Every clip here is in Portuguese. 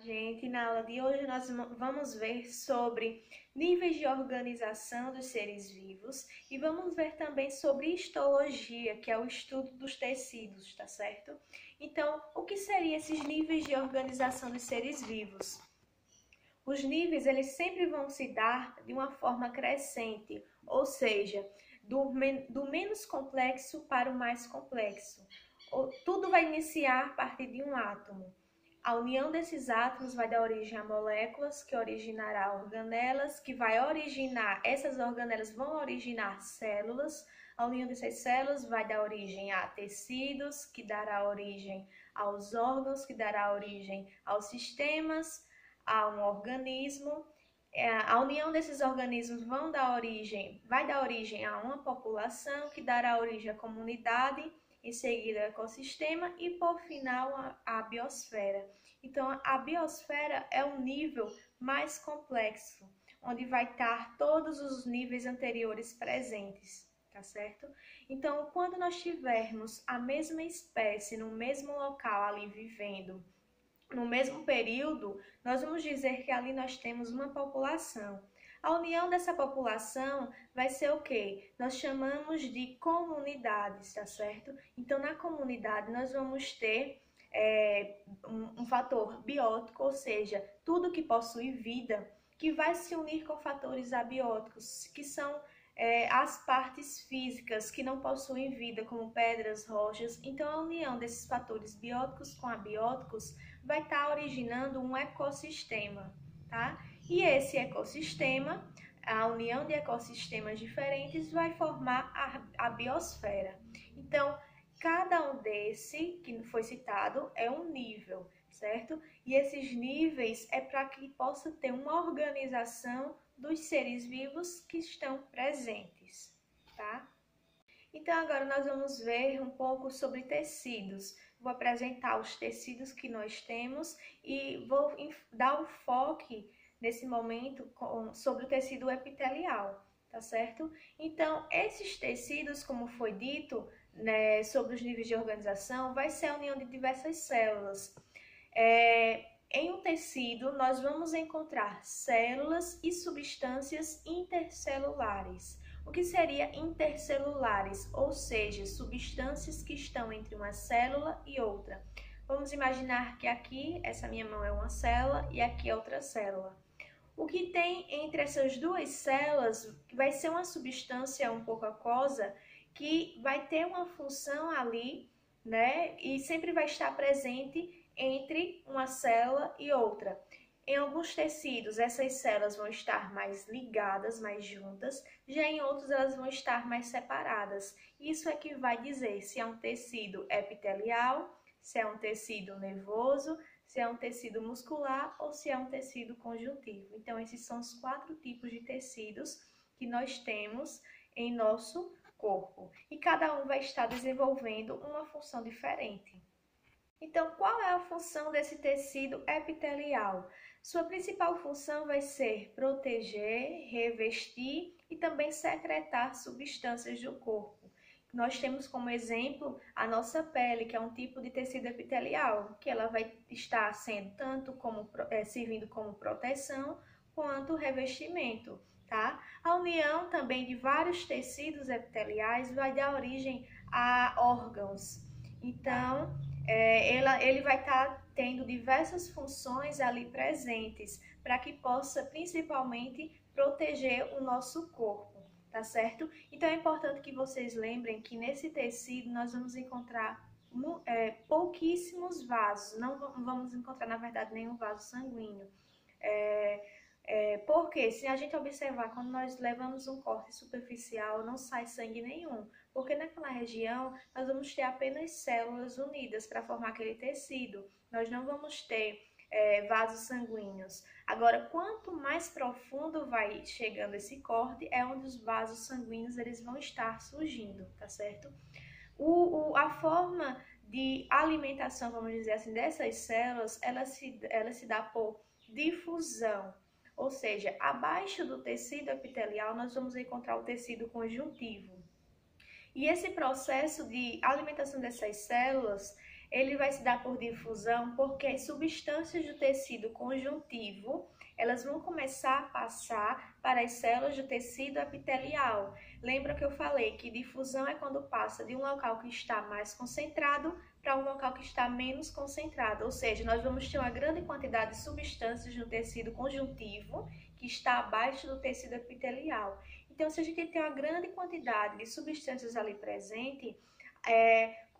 gente. Na aula de hoje nós vamos ver sobre níveis de organização dos seres vivos e vamos ver também sobre histologia, que é o estudo dos tecidos, tá certo? Então, o que seriam esses níveis de organização dos seres vivos? Os níveis, eles sempre vão se dar de uma forma crescente, ou seja, do menos complexo para o mais complexo. Tudo vai iniciar a partir de um átomo. A união desses átomos vai dar origem a moléculas, que originará organelas, que vai originar, essas organelas vão originar células. A união dessas células vai dar origem a tecidos, que dará origem aos órgãos, que dará origem aos sistemas, a um organismo. A união desses organismos vai dar origem a uma população, que dará origem à comunidade, em seguida ao ecossistema e, por final, a biosfera. Então, a biosfera é um nível mais complexo, onde vai estar todos os níveis anteriores presentes, tá certo? Então, quando nós tivermos a mesma espécie no mesmo local ali vivendo, no mesmo período, nós vamos dizer que ali nós temos uma população. A união dessa população vai ser o quê? Nós chamamos de comunidades, tá certo? Então, na comunidade, nós vamos ter um fator biótico, ou seja, tudo que possui vida, que vai se unir com fatores abióticos, que são as partes físicas que não possuem vida, como pedras, rochas. Então, a união desses fatores bióticos com abióticos vai estar originando um ecossistema, tá? E esse ecossistema, a união de ecossistemas diferentes, vai formar a biosfera. Então, cada um desse que foi citado é um nível, certo? E esses níveis é para que possa ter uma organização dos seres vivos que estão presentes, tá? Então, agora nós vamos ver um pouco sobre tecidos. Vou apresentar os tecidos que nós temos e vou dar um foco nesse momento sobre o tecido epitelial, tá certo? Então, esses tecidos, como foi dito, né, sobre os níveis de organização, vai ser a união de diversas células. Em um tecido, nós vamos encontrar células e substâncias intercelulares. O que seria intercelulares? Ou seja, substâncias que estão entre uma célula e outra. Vamos imaginar que aqui, essa minha mão é uma célula e aqui é outra célula. O que tem entre essas duas células vai ser uma substância um pouco aquosa que vai ter uma função ali, né? E sempre vai estar presente entre uma célula e outra. Em alguns tecidos, essas células vão estar mais ligadas, mais juntas, já em outros elas vão estar mais separadas. Isso é que vai dizer se é um tecido epitelial, se é um tecido nervoso, se é um tecido muscular ou se é um tecido conjuntivo. Então, esses são os 4 tipos de tecidos que nós temos em nosso corpo. E cada um vai estar desenvolvendo uma função diferente. Então, qual é a função desse tecido epitelial? Sua principal função vai ser proteger, revestir e também secretar substâncias do corpo. Nós temos como exemplo a nossa pele, que é um tipo de tecido epitelial, que ela vai estar sendo servindo como proteção quanto revestimento, tá? A união também de vários tecidos epiteliais vai dar origem a órgãos. Então, ele vai estar tendo diversas funções ali presentes para que possa principalmente proteger o nosso corpo, tá certo? Então é importante que vocês lembrem que nesse tecido nós vamos encontrar pouquíssimos vasos, não vamos encontrar na verdade nenhum vaso sanguíneo. Porque se a gente observar, quando nós levamos um corte superficial, não sai sangue nenhum, porque naquela região nós vamos ter apenas células unidas para formar aquele tecido, nós não vamos ter vasos sanguíneos. Agora, quanto mais profundo vai chegando esse corte, é onde os vasos sanguíneos eles vão estar surgindo, tá certo? A forma de alimentação, vamos dizer assim, dessas células, ela se dá por difusão. Ou seja, abaixo do tecido epitelial nós vamos encontrar o tecido conjuntivo. E esse processo de alimentação dessas células, Ele vai se dar por difusão porque as substâncias do tecido conjuntivo, elas vão começar a passar para as células do tecido epitelial. Lembra que eu falei que difusão é quando passa de um local que está mais concentrado para um local que está menos concentrado, ou seja, nós vamos ter uma grande quantidade de substâncias no tecido conjuntivo que está abaixo do tecido epitelial. Então, se a gente tem uma grande quantidade de substâncias ali presente,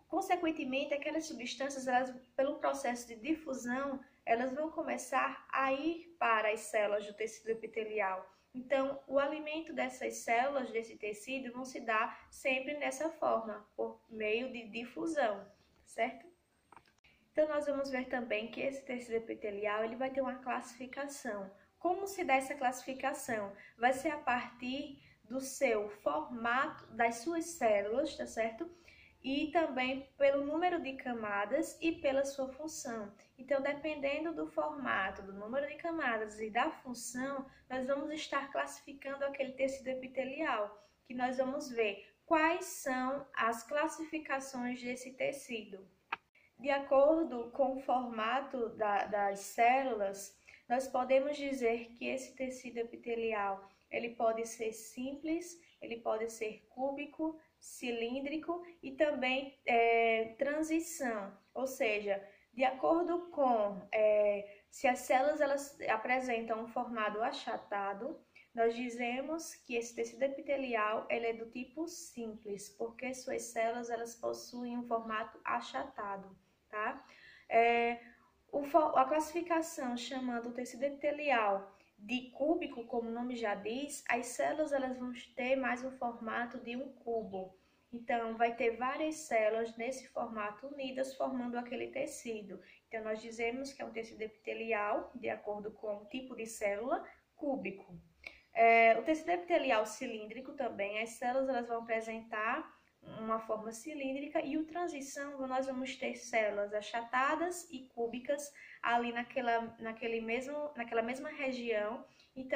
consequentemente, aquelas substâncias, elas, pelo processo de difusão, elas vão começar a ir para as células do tecido epitelial. Então, o alimento dessas células, desse tecido, vão se dar sempre dessa forma, por meio de difusão, certo? Então, nós vamos ver também que esse tecido epitelial ele vai ter uma classificação. Como se dá essa classificação? Vai ser a partir do seu formato, das suas células, tá certo? E também pelo número de camadas e pela sua função. Então, dependendo do formato, do número de camadas e da função, nós vamos estar classificando aquele tecido epitelial, que nós vamos ver quais são as classificações desse tecido. De acordo com o formato das células, nós podemos dizer que esse tecido epitelial ele pode ser simples, ele pode ser cúbico, cilíndrico e também transição, ou seja, de acordo com se as células elas apresentam um formato achatado, nós dizemos que esse tecido epitelial ele é do tipo simples, porque suas células elas possuem um formato achatado, tá? A classificação chamando o tecido epitelial de cúbico, como o nome já diz, as células elas vão ter mais o formato de um cubo. Então, vai ter várias células nesse formato unidas formando aquele tecido. Então, nós dizemos que é um tecido epitelial, de acordo com o tipo de célula, cúbico. O tecido epitelial cilíndrico também, as células elas vão apresentar uma forma cilíndrica e o transição nós vamos ter células achatadas e cúbicas ali naquela mesma região. Então,